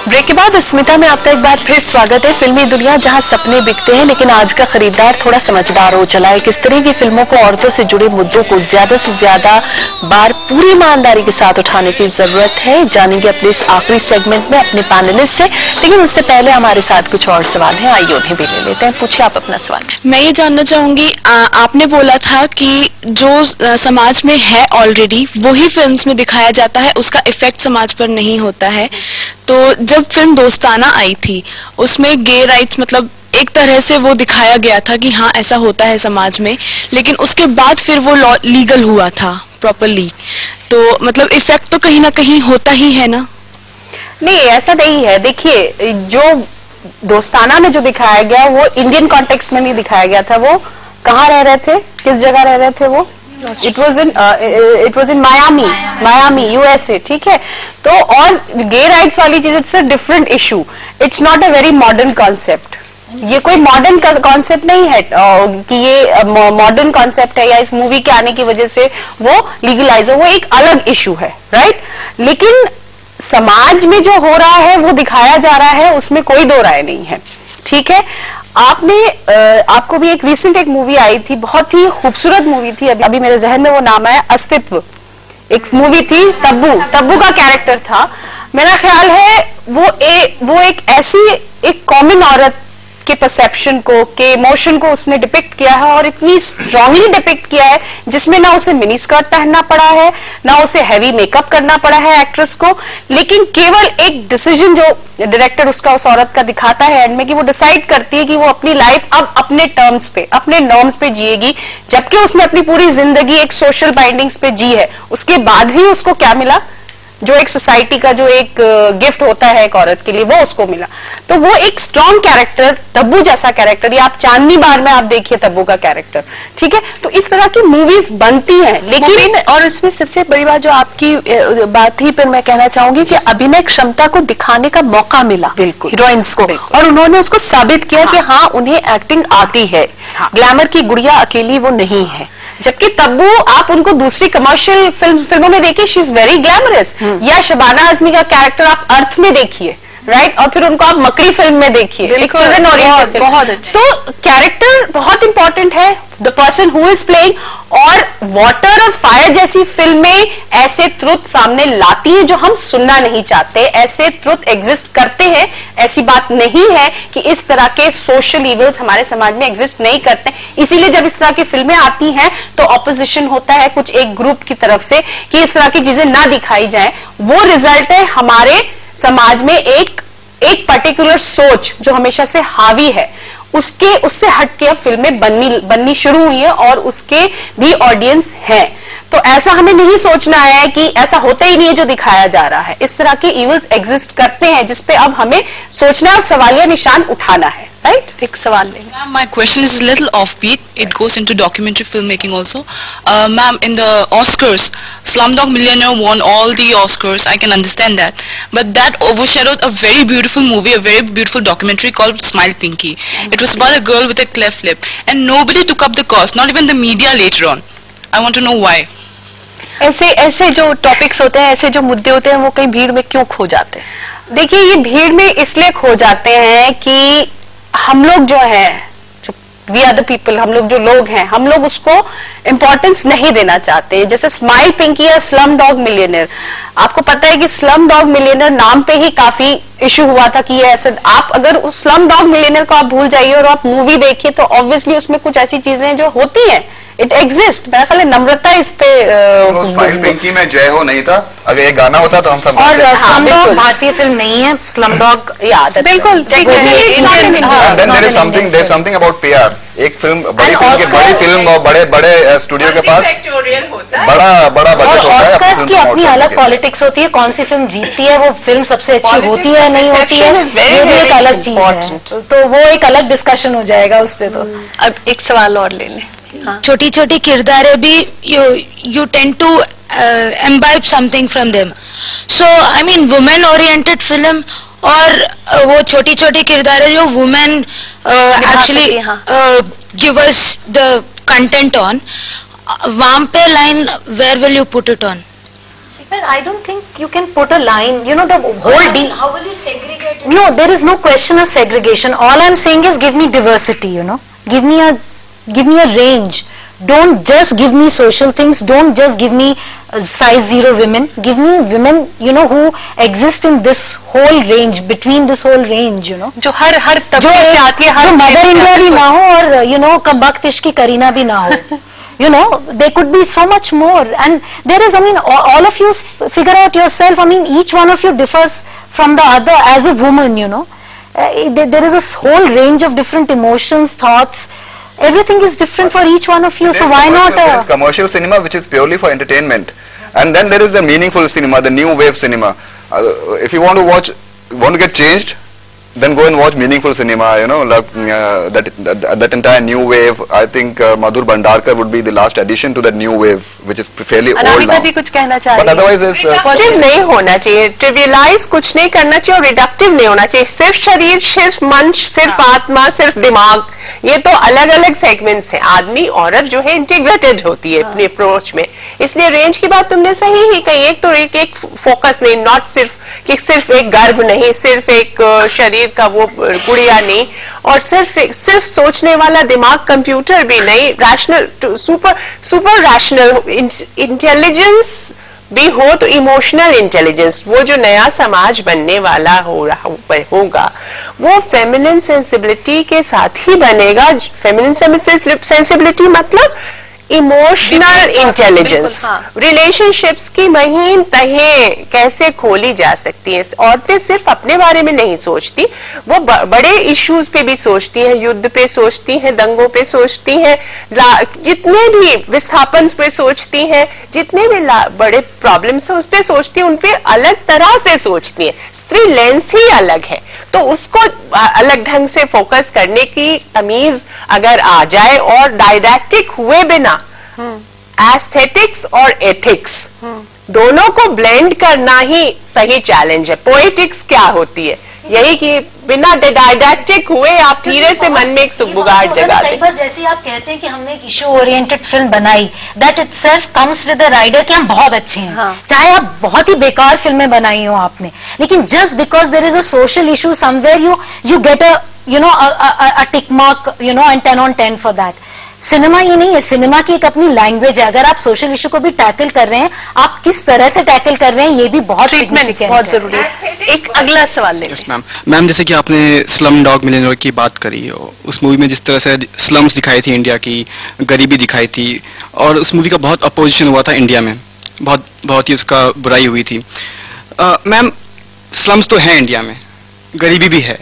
Break के बाद स्मिता में आपका एक बार फिर स्वागत है। फिल्मी दुनिया जहां सपने बिकते हैं, लेकिन आज का खरीदार थोड़ा समझदार हो चला है। किस तरह की फिल्मों को, औरतों से जुड़े मुद्दों को ज्यादा से ज्यादा बार पूरी ईमानदारी के साथ उठाने की जरूरत है, जानेंगे अपने इस आखिरी सेगमेंट में अपने पैनलिस्ट से। लेकिन उससे पहले हमारे साथ कुछ और सवाल है, आइए उन्हें भी ले लेते हैं। पूछिए आप अपना सवाल। मैं ये जानना चाहूंगी, आपने बोला था कि जो समाज में है ऑलरेडी वही फिल्म्स में दिखाया जाता है, उसका इफेक्ट समाज पर नहीं होता है। तो जब फिल्म दोस्ताना आई थी उसमें गे राइट्स मतलब एक तरह से वो दिखाया गया था कि हाँ ऐसा होता है समाज में, लेकिन उसके बाद फिर वो लॉ लीगल हुआ था प्रॉपरली, तो मतलब इफेक्ट तो कहीं ना कहीं होता ही है ना? नहीं, ऐसा नहीं है। देखिए, जो दोस्ताना में जो दिखाया गया वो इंडियन कॉन्टेक्स्ट में नहीं दिखाया गया था। वो कहाँ रह रहे थे, किस जगह रह रहे थे वो? It was in Miami USA, ठीक है। तो और गे राइट्स वाली चीज it's a different issue, it's not a very modern concept. ये कोई मॉडर्न कॉन्सेप्ट नहीं है कि ये मॉडर्न कॉन्सेप्ट है या इस मूवी के आने की वजह से वो लीगलाइज हो, वो एक अलग इशू है, राइट। लेकिन समाज में जो हो रहा है वो दिखाया जा रहा है, उसमें कोई दो राय नहीं है, ठीक है। आपको भी एक रिसेंट एक मूवी आई थी, बहुत ही खूबसूरत मूवी थी, अभी मेरे जहन में वो नाम है, अस्तित्व। एक मूवी थी, तब्बू का कैरेक्टर था। मेरा ख्याल है वो एक ऐसी एक कॉमन औरत के परसेप्शन को, के इमोशन को उसने डिपिक्ट किया है, और इतनी स्ट्रांगली डिपिक्ट किया है जिसमें ना उसे मिनी स्कर्ट पहनना पड़ा है, ना उसे हैवी मेकअप करना पड़ा है एक्ट्रेस को, लेकिन केवल एक डिसीजन जो डायरेक्टर उसका उस औरत का दिखाता है एंड में, कि वो डिसाइड करती है कि वो अपनी लाइफ अब अपने टर्म्स पे, अपने नॉर्म्स पे जिएगी, जबकि उसने अपनी पूरी जिंदगी एक सोशल बाइंडिंग्स पे जी है। उसके बाद भी उसको क्या मिला, जो एक सोसाइटी का जो एक गिफ्ट होता है एक औरत के लिए, वो उसको मिला। तो वो एक स्ट्रॉन्ग कैरेक्टर, तब्बू जैसा कैरेक्टर, या आप चांदनी बार में आप देखिए तब्बू का कैरेक्टर, ठीक है। तो इस तरह की मूवीज बनती हैं, लेकिन और उसमें सबसे बड़ी बात जो आपकी बात थी, फिर मैं कहना चाहूंगी कि अभिनय क्षमता को दिखाने का मौका मिला बिल्कुल हीरोइंस को, और उन्होंने उसको साबित किया कि हाँ उन्हें एक्टिंग आती है। ग्लैमर की गुड़िया अकेली वो नहीं है। जबकि तब्बू आप उनको दूसरी कमर्शियल फिल्मों में देखिए, शी इज वेरी ग्लैमरस। या शबाना आजमी का कैरेक्टर आप अर्थ में देखिए, राइट, और फिर उनको आप मकड़ी फिल्म में देखिए, चिल्ड्रन ओरिएंटेड फिल्म। तो कैरेक्टर बहुत इंपॉर्टेंट है, the person who is playing. और वाटर और फायर जैसी फिल्में ऐसे ट्रुथ सामने लाती हैं जो हम सुनना नहीं चाहते। ऐसे ट्रुथ एग्जिस्ट करते हैं, ऐसी बात नहीं है कि इस तरह के सोशल इविल्स हमारे समाज में एग्जिस्ट नहीं करते। इसीलिए जब इस तरह की फिल्में आती हैं तो ऑपोजिशन होता है कुछ एक ग्रुप की तरफ से कि इस तरह की चीजें ना दिखाई जाए। वो रिजल्ट है हमारे समाज में एक पर्टिकुलर सोच जो हमेशा से हावी है, उससे हटके अब फिल्में बननी शुरू हुई है, और उसके भी ऑडियंस हैं। तो ऐसा हमें नहीं सोचना है कि ऐसा होता ही नहीं है जो दिखाया जा रहा है। इस तरह के इविल्स एग्जिस्ट करते हैं जिसपे अब हमें सोचना और सवालिया निशान उठाना है, राइट। एक सवाल लेंगे। My question is a little offbeat. It goes into documentary filmmaking also. Ma'am, in the Oscars, Slumdog Millionaire won all the Oscars. I can understand that, but that overshadowed a very beautiful movie, a very beautiful documentary called Smile Pinky. It was about a girl with a cleft lip, and nobody took up the cost, not even the media later on. I want to know why. ऐसे जो topics होते हैं, ऐसे जो मुद्दे होते हैं, वो कहीं भीड़ में क्यों खो जाते हैं? देखिए, ये भीड़ में इसलिए खो जाते हैं कि हम लोग जो है, वी आर द पीपल, हम लोग जो लोग हैं, हम लोग उसको इंपॉर्टेंस नहीं देना चाहते। जैसे स्माइल पिंकी या स्लम डॉग मिलियनेयर, आपको पता है कि स्लम डॉग मिलियनेयर नाम पे ही काफी इशू हुआ था कि ये ऐसे, आप अगर उस स्लम डॉग मिलियनेयर को आप भूल जाइए और आप मूवी देखिए तो ऑब्वियसली उसमें कुछ ऐसी चीजें जो होती हैं, इट एग्जिस्ट। मेरा ख्याल है नम्रता इस पे स्माइल पिंकी में जय हो नहीं था, अगर ये गाना होता तो हम सब। और स्लमडॉग भारतीय फिल्म नहीं है, स्लमडॉग बिल्कुल there is something about PR. एक फिल्म, बड़ी फिल्म की बड़ी फिल्म और बड़े स्टूडियो के पास बड़ा बजट होता है। ऑस्कर्स की अपनी अलग पॉलिटिक्स होती है, कौन सी फिल्म जीतती है, वो फिल्म सबसे अच्छी होती है नहीं होती है, ये भी एक अलग चीज है। तो वो एक अलग डिस्कशन हो जाएगा उस पे। तो अब एक सवाल और ले लें। छोटी छोटी किरदारें भी you tend to imbibe something from them. So I mean women oriented film और वो छोटी छोटी किरदारें जो women actually give us the content on, वहाँ पे line where will you put it on? I don't think you can put a line. You know the whole deal. How will you segregate No, there is no question of segregation. All I'm saying is give me diversity, you know. Give me a range. Don't just give me social things. Don't just give me size 0 women. Give me women, you know, who exist in this whole range, between this whole range, you know. जो हर तबके से आती है, her mother India भी ना हो और you know कमबख्त इश्क की करीना भी ना हो. You know, there could be so much more, and there is, I mean, all of you figure out yourself. I mean, each one of you differs from the other as a woman, you know. There is a whole range of different emotions, thoughts. Everything is different for each one of you, so why not? There is commercial cinema which is purely for entertainment, and then there is the meaningful cinema, the new wave cinema. If you want to get changed, then go and watch meaningful cinema, you know, like, that entire new wave. I think Madhur Bhandarkar would be the last addition to that new wave, which is fairly old now. जी कुछ कहना चाह But otherwise, it's reductive नहीं होना चाहिए, trivialise कुछ नहीं करना चाहिए और रिडक्टिव नहीं होना चाहिए. सिर्फ शरीर, सिर्फ मन, सिर्फ आत्मा, सिर्फ दिमाग, ये तो अलग अलग सेगमेंट्स हैं. आदमी औरत जो है इंटीग्रेटेड होती है अपनी अप्रोच में. इसलिए रेंज की बात तुमने सही ही कही. एक तो एक फोकस नहीं, नॉट सिर्फ कि सिर्फ एक गर्भ नहीं, सिर्फ एक शरीर का वो गुड़िया नहीं, और सिर्फ सोचने वाला दिमाग, कंप्यूटर भी नहीं, रैशनल, सुपर रैशनल इंटेलिजेंस भी हो, तो इमोशनल इंटेलिजेंस, वो जो नया समाज बनने वाला होगा वो फेमिनिन सेंसिबिलिटी के साथ ही बनेगा. फेमिनिन सेंसिबिलिटी मतलब इमोशनल इंटेलिजेंस. रिलेशनशिप्स की महीन तहें कैसे खोली जा सकती हैं. औरतें सिर्फ अपने बारे में नहीं सोचती, वो बड़े इश्यूज पे भी सोचती हैं, युद्ध पे सोचती हैं, दंगों पे सोचती हैं, जितने भी विस्थापन पे सोचती हैं, जितने भी बड़े प्रॉब्लम्स हैं उस पे सोचती हैं, उन पे अलग तरह से सोचती हैं. स्त्री लेंस ही अलग है, तो उसको अलग ढंग से फोकस करने की तमीज अगर आ जाए और डायडैक्टिक हुए बिना एस्थेटिक्स और एथिक्स दोनों को ब्लेंड करना ही सही चैलेंज है. पोएटिक्स क्या होती है, यही कि बिना डायडैक्टिक हुए आप धीरे से मन में एक सुगबुगाहट जगा दें. कई बार जैसे आप कहते हैं कि हमने एक इशू ओरिएंटेड फिल्म बनाई, that itself comes with the rider कि हम बहुत अच्छे हैं. हाँ. चाहे आप बहुत ही बेकार फिल्में बनाई हो आपने, लेकिन just because there is a social issue somewhere you get a tick mark, you know, and 10 on 10 for that. Cinema ये नहीं है, सिनेमा की एक अपनी लैंग्वेज है. अगर आप सोशल इशू को भी टैकल कर रहे हैं, आप किस तरह से टैकल कर रहे हैं ये भी बहुत बहुत जरूरी है. एक अगला सवाल लेंगे. yes, मैम जैसे कि आपने स्लम डॉग मिलियनेयर की बात करी, उस मूवी में जिस तरह से स्लम्स दिखाई थी, इंडिया की गरीबी दिखाई थी, और उस मूवी का बहुत अपोजिशन हुआ था इंडिया में, बहुत ही उसका बुराई हुई थी. मैम स्लम्स तो है इंडिया में, गरीबी भी है,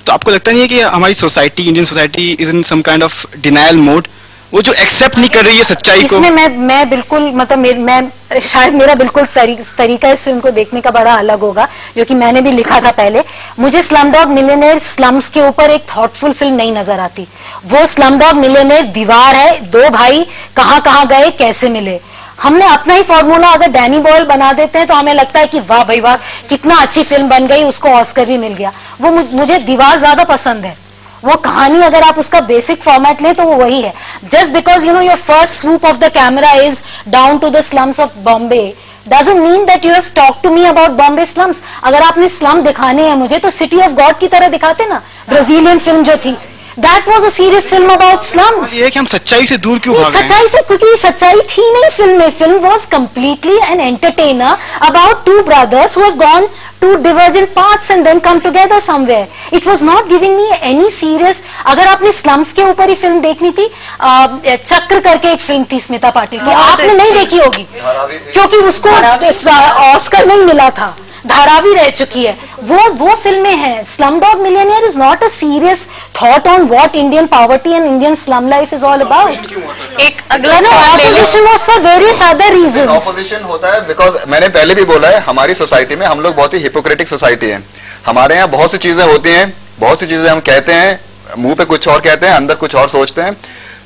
तो आपको लगता नहीं है कि हमारी society, Indian society is in some kind of denial mode, वो जो एक्सेप्ट नहीं कर रही है सच्चाई को? इसमें मैं बिल्कुल, मतलब मैं शायद मेरा बिल्कुल तरीका इस फिल्म को देखने का बड़ा अलग होगा, जो कि मैंने भी लिखा था पहले. मुझे स्लम डॉग मिलियनेयर स्लम्स के ऊपर एक थॉटफुल फिल्म नहीं नजर आती. वो स्लम डॉग मिलियनेयर दीवार है, 2 भाई कहाँ गए, कैसे मिले. हमने अपना ही फॉर्मूला अगर डैनी बॉयल बना देते हैं तो हमें लगता है कि वाह भाई वाह कितना अच्छी फिल्म बन गई, उसको ऑस्कर भी मिल गया. वो मुझे दीवार ज्यादा पसंद है. वो कहानी अगर आप उसका बेसिक फॉर्मेट लें तो वो वही है. Just because you know your first swoop of the camera is down to the slums of Bombay doesn't mean that you have talked to me about Bombay slums. अगर आपने स्लम दिखाने हैं मुझे तो सिटी ऑफ गॉड की तरह दिखाते ना, ब्राजीलियन फिल्म जो थी. That was a serious film about slums. ये है कि हम सच्चाई से दूर क्यों भाग रहे हैं? सच्चाई से, क्योंकि सच्चाई थी नहीं फिल्म में. Film was completely an entertainer about 2 brothers who have gone to divergent paths and then come together somewhere. It was not giving me any serious. अगर आपने slums के ऊपर ही फिल्म देखनी थी, चक्र करके एक फिल्म थी स्मिता पाटिल की, आपने नहीं देखी होगी क्योंकि उसको ऑस्कर नहीं मिला था, धारावी रह चुकी है. वो फिल्में हैं. Slum dog millionaire is not a serious thought on what Indian poverty and Indian slum life is all about. एक अगला opposition was for various other reasons. Opposition होता है बिकॉज मैंने पहले भी बोला है, हमारी सोसाइटी में हम लोग बहुत ही हिपोक्रेटिक सोसाइटी है. हमारे यहाँ बहुत सी चीजें होती हैं, बहुत सी चीजें हम कहते हैं, मुंह पे कुछ और कहते हैं, अंदर कुछ और सोचते हैं.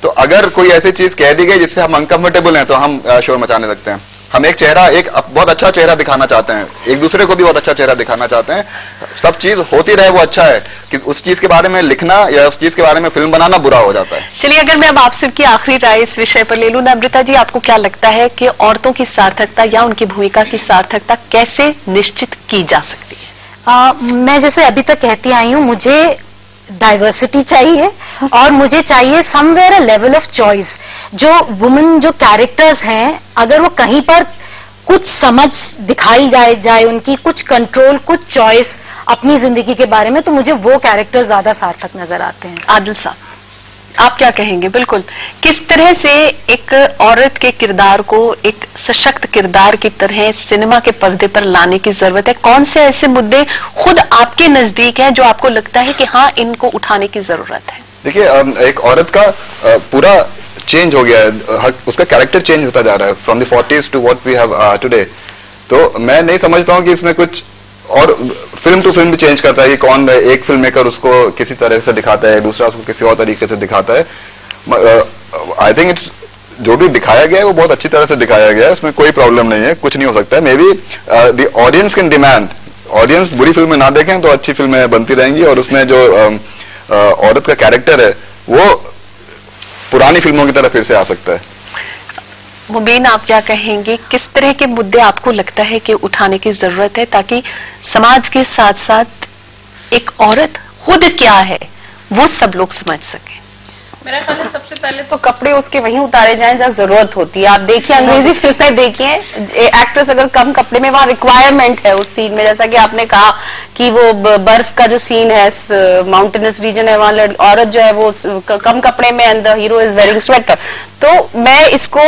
तो अगर कोई ऐसी चीज कह दी गई जिससे हम अनकंफर्टेबल हैं तो हम शोर मचाने लगते हैं. हम एक बहुत अच्छा चेहरा दिखाना चाहते हैं, एक दूसरे को भी बहुत अच्छा चेहरा दिखाना चाहते हैं. सब चीज होती रहे वो अच्छा है, कि उस चीज के बारे में लिखना या उस चीज के बारे में फिल्म बनाना बुरा हो जाता है. चलिए, अगर मैं अब आप सबकी आखिरी राय इस विषय पर ले लूं ना, अमृता जी, आपको क्या लगता है कि औरतों की सार्थकता या उनकी भूमिका की सार्थकता कैसे निश्चित की जा सकती है? मैं जैसे अभी तक कहती आई हूँ, मुझे डाइवर्सिटी चाहिए और मुझे चाहिए somewhere a level of choice. जो वुमेन जो कैरेक्टर्स हैं, अगर वो कहीं पर कुछ समझ दिखाई जाए उनकी, कुछ कंट्रोल, कुछ चॉइस अपनी जिंदगी के बारे में, तो मुझे वो कैरेक्टर ज्यादा सार्थक नजर आते हैं। आदिल साहब, आप क्या कहेंगे? बिल्कुल, किस तरह से एक औरत के किरदार को एक सशक्त किरदार की तरह सिनेमा के पर्दे पर लाने की जरूरत है? कौन से ऐसे मुद्दे खुद आपके नजदीक हैं जो आपको लगता है कि हाँ, इनको उठाने की जरूरत है? देखिए, एक औरत का पूरा चेंज हो गया है, उसका कैरेक्टर चेंज होता जा रहा है from the 40s to what we have today. तो मैं नहीं समझता हूँ कि इसमें कुछ, और फिल्म टू फिल्म भी चेंज करता है कि कौन, एक फिल्म मेकर उसको किसी तरह से दिखाता है, दूसरा उसको किसी और तरीके से दिखाता है। आई थिंक इट्स, जो भी दिखाया गया है वो बहुत अच्छी तरह से दिखाया गया है, उसमें कोई प्रॉब्लम नहीं है, कुछ नहीं हो सकता है। May be the audience can demand, audience बुरी फिल्में ना देखें तो अच्छी फिल्में बनती रहेंगी, और उसमें जो औरत का कैरेक्टर है वो पुरानी फिल्मों की तरह फिर से आ सकता है। मुबीन, आप क्या कहेंगे? किस तरह के मुद्दे आपको लगता है कि उठाने की जरूरत है ताकि समाज के साथ साथ एक औरत खुद क्या है वो सब लोग समझ सके? मेरा ख्याल है सबसे पहले तो कपड़े उसके वहीं उतारे जाएं जहाँ जरूरत होती है। आप देखिए, अंग्रेजी फिल्में देखिए, एक्ट्रेस अगर कम कपड़े में, वहाँ रिक्वायरमेंट है उस सीन में, जैसा कि आपने कहा कि वो बर्फ का जो सीन है, माउंटेनस रीजन है, वहाँ औरत जो है वो कम कपड़े में, and the hero is wearing sweater. तो मैं इसको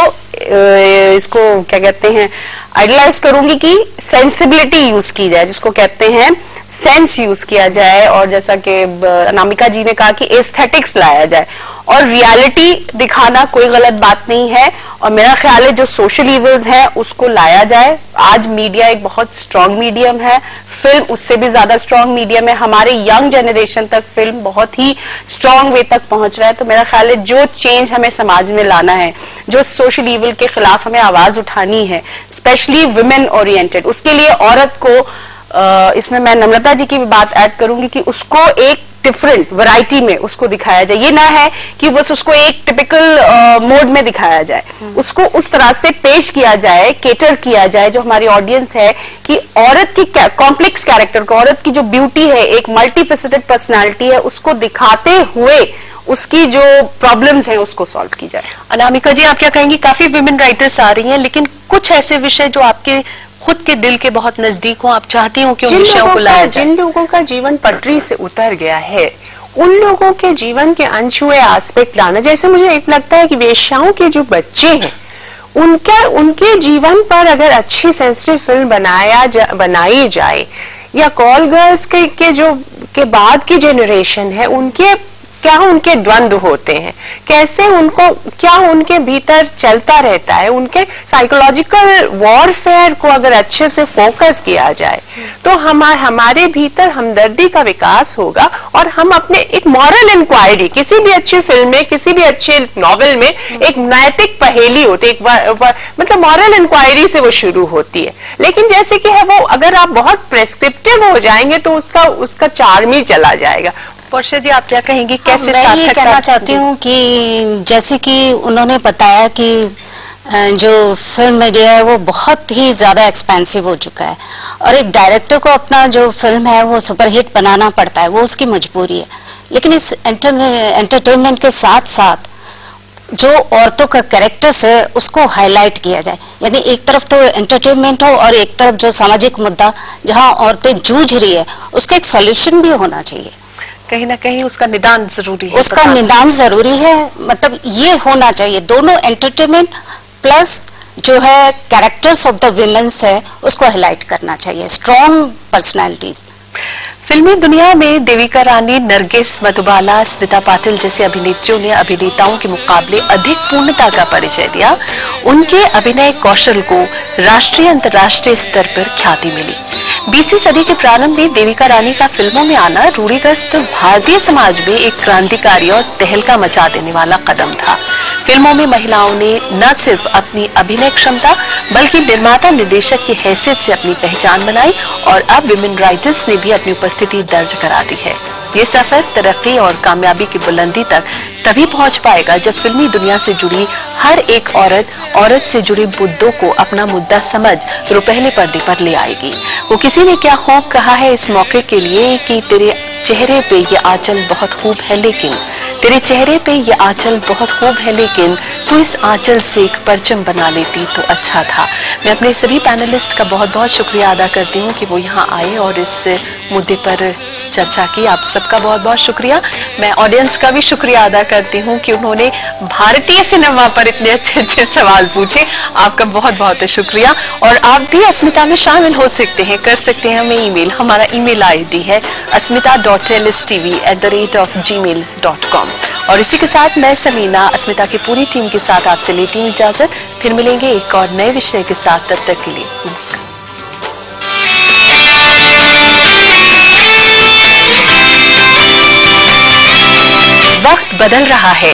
क्या कहते हैं, आइडियलाइज करूंगी कि सेंसिबिलिटी यूज की जाए, जिसको कहते हैं सेंस यूज किया जाए, और जैसा कि अनामिका जी ने कहा कि एस्थेटिक्स लाया जाए, और रियलिटी दिखाना कोई गलत बात नहीं है, और मेरा ख्याल है जो सोशल इवल्स हैं उसको लाया जाए। आज मीडिया एक बहुत स्ट्रांग मीडियम है, फिल्म उससे भी ज्यादा स्ट्रांग मीडियम है, हमारे यंग जनरेशन तक फिल्म बहुत ही स्ट्रांग वे तक पहुंच रहा है। तो मेरा ख्याल है जो चेंज हमें समाज में लाना है, जो सोशल इवल के खिलाफ हमें आवाज उठानी है, स्पेशली वुमेन ओरिएंटेड, उसके लिए औरत को, इसमें मैं नम्रता जी की भी बात ऐड करूंगी कि उसको एक डिफरेंट वैरायटी में उसको दिखाया जाए। ये ना है कि बस उसको एक टिपिकल मोड में दिखाया जाए, उसको उस तरह से पेश किया जाए, केटर किया जाए जो हमारी ऑडियंस है, कि औरत की कॉम्प्लेक्स कैरेक्टर को, औरत की जो ब्यूटी है, एक मल्टीफेसेटेड पर्सनालिटी है, उसको दिखाते हुए उसकी जो प्रॉब्लम्स हैं उसको सॉल्व की जाए। अनामिका जी, आप क्या कहेंगी? काफी विमेन राइटर्स आ रही हैं, लेकिन कुछ ऐसे विषय जो आपके खुद के दिल के बहुत नजदीक हो, आप चाहती हो कि उन विषयों को लाया जाए? जिन लोगों का जीवन पटरी से उतर गया है, उन लोगों के जीवन के अनछुए एस्पेक्ट लाना। जैसे मुझे एक लगता है कि वेश्याओं के जो बच्चे हैं, उनके जीवन पर अगर अच्छी सेंसिटिव फिल्म बनाई जाए, या कॉल गर्ल्स के बाद की जनरेशन है, क्या उनके द्वंद्व होते हैं, कैसे क्या उनके भीतर चलता रहता है, उनके साइकोलॉजिकल वॉरफेयर को अगर अच्छे से फोकस किया जाए तो हमारे भीतर हमदर्दी का विकास होगा, और हम अपने एक मॉरल इंक्वायरी, किसी भी अच्छी फिल्म में, किसी भी अच्छे नॉवेल में एक नैतिक पहेली होती है, मतलब मॉरल इंक्वायरी से वो शुरू होती है। लेकिन जैसे कि है वो, अगर आप बहुत प्रेस्क्रिप्टिव हो जाएंगे तो उसका चार्म ही चला जाएगा। पोर्शा जी, आप क्या कहेंगी? कैसे? मैं ये कहना चाहती हूँ कि जैसे कि उन्होंने बताया कि जो फिल्म मीडिया है वो बहुत ही ज्यादा एक्सपेंसिव हो चुका है, और एक डायरेक्टर को अपना जो फिल्म है वो सुपरहिट बनाना पड़ता है, वो उसकी मजबूरी है। लेकिन इस एंटरटेनमेंट के साथ साथ जो औरतों का कैरेक्टर्स है उसको हाईलाइट किया जाए, यानी एक तरफ तो एंटरटेनमेंट हो और एक तरफ जो सामाजिक मुद्दा जहाँ औरतें जूझ रही है उसका एक सॉल्यूशन भी होना चाहिए। कहीं ना कहीं उसका निदान जरूरी है, उसका निदान जरूरी है, मतलब ये होना चाहिए, दोनों एंटरटेनमेंट प्लस जो है कैरेक्टर्स ऑफ द विमेन्स है उसको हाईलाइट करना चाहिए, स्ट्रॉन्ग पर्सनालिटीज। फिल्मी दुनिया में देविका रानी, नरगिस, मधुबाला, स्मिता पाटिल जैसी अभिनेत्रियों ने अभिनेताओं के मुकाबले अधिक पूर्णता का परिचय दिया। उनके अभिनय कौशल को राष्ट्रीय अंतर्राष्ट्रीय स्तर पर ख्याति मिली। 20वीं सदी के प्रारंभ में देविका रानी का फिल्मों में आना रूढ़िग्रस्त भारतीय समाज में एक क्रांतिकारी और तहलका मचा देने वाला कदम था। फिल्मों में महिलाओं ने न सिर्फ अपनी अभिनय क्षमता बल्कि निर्माता निर्देशक की हैसियत से अपनी पहचान बनाई, और अब विमेन राइटर्स ने भी अपनी उपस्थिति दर्ज करा दी है। ये सफर तरक्की और कामयाबी की बुलंदी तक तभी पहुंच पाएगा जब फिल्मी दुनिया से जुड़ी हर एक औरत से जुड़े मुद्दों को अपना मुद्दा समझ रुपहले पर्दे पर ले आएगी। वो किसी ने क्या खूब कहा है इस मौके के लिए कि तेरे चेहरे पे ये आंचल बहुत खूब है लेकिन, तेरे चेहरे पे ये आंचल बहुत खूब है लेकिन तू इस आंचल से एक परचम बना लेती तो अच्छा था। मैं अपने सभी पैनलिस्ट का बहुत बहुत शुक्रिया अदा करती हूँ कि वो यहाँ आए और इस मुद्दे पर चर्चा की। आप सबका बहुत बहुत शुक्रिया। मैं ऑडियंस का भी शुक्रिया अदा करती हूँ कि उन्होंने भारतीय सिनेमा पर इतने अच्छे अच्छे सवाल पूछे। आपका बहुत बहुत शुक्रिया। और आप भी अस्मिता में शामिल हो सकते हैं, कर सकते हैं हमें ईमेल। हमारा ईमेल आईडी है asmita.lstv@gmail.com। और इसी के साथ मैं समीना अस्मिता की पूरी टीम के साथ आपसे लेती हूँ इजाजत। फिर मिलेंगे एक और नए विषय के साथ, तब तक के लिए नमस्कार। वक्त बदल रहा है,